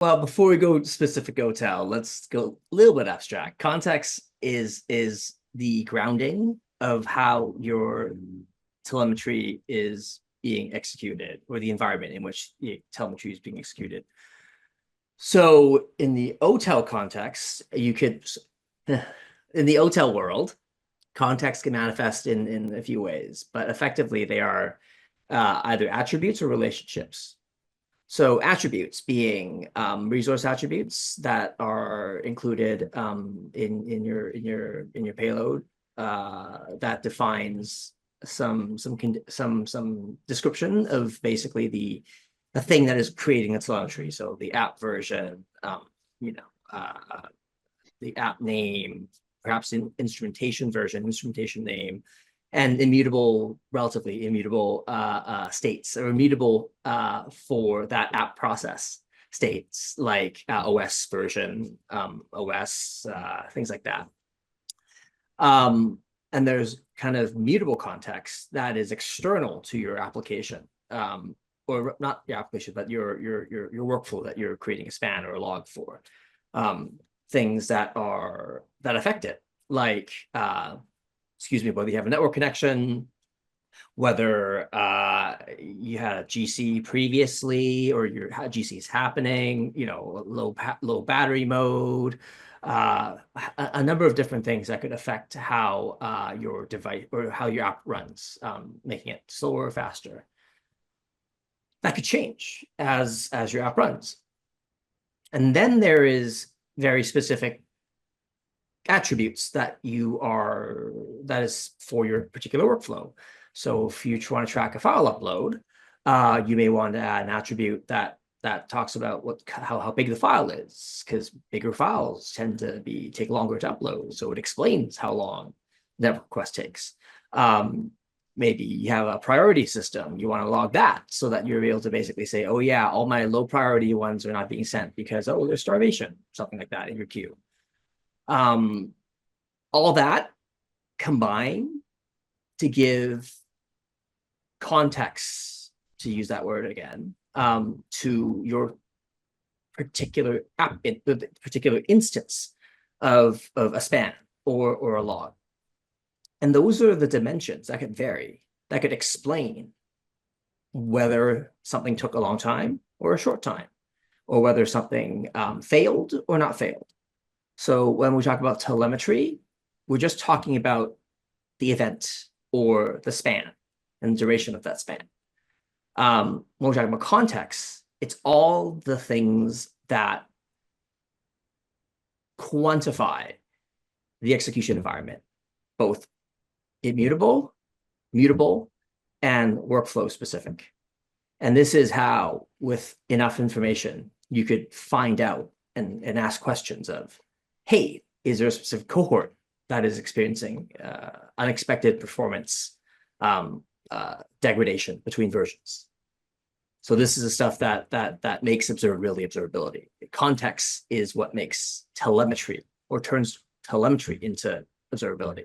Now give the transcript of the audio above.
Well, before we go specific hotel, let's go a little bit abstract. Context is the grounding of how your telemetry is being executed, or the environment in which the telemetry is being executed. So in the hotel context, you could in the hotel world, context can manifest in a few ways, but effectively they are either attributes or relationships. So attributes being resource attributes that are included in your payload that defines some description of basically the thing that is creating the telemetry. So the app version, you know, the app name, perhaps in instrumentation version, instrumentation name, and immutable, relatively immutable states, or immutable for that app process states, like OS version, OS, things like that. And there's kind of mutable context that is external to your application, or not your application, but your workflow that you're creating a span or a log for. Things that affect it, like excuse me, whether you have a network connection, whether you had a GC previously, or your GC is happening, low battery mode, a number of different things that could affect how your device or how your app runs, making it slower or faster. That could change as your app runs. And then there is very specific attributes that is for your particular workflow. So if you want to track a file upload, you may want to add an attribute that talks about how big the file is, because bigger files tend to take longer to upload. So it explains how long that request takes. Maybe you have a priority system. You want to log that so that you're able to basically say, oh yeah, all my low priority ones are not being sent because, oh, there's starvation, something like that in your queue. All that combined to give context, to use that word again, to your particular app, particular instance of a span or a log. And those are the dimensions that could vary, that could explain whether something took a long time or a short time, or whether something failed or not failed. So when we talk about telemetry, we're just talking about the event or the span and the duration of that span. When we're talking about context, it's all the things that quantify the execution environment, both immutable, mutable, and workflow specific. And this is how, with enough information, you could find out and ask questions of, hey, is there a specific cohort that is experiencing unexpected performance degradation between versions? So this is the stuff that makes observability. Context is what makes telemetry, or turns telemetry into observability.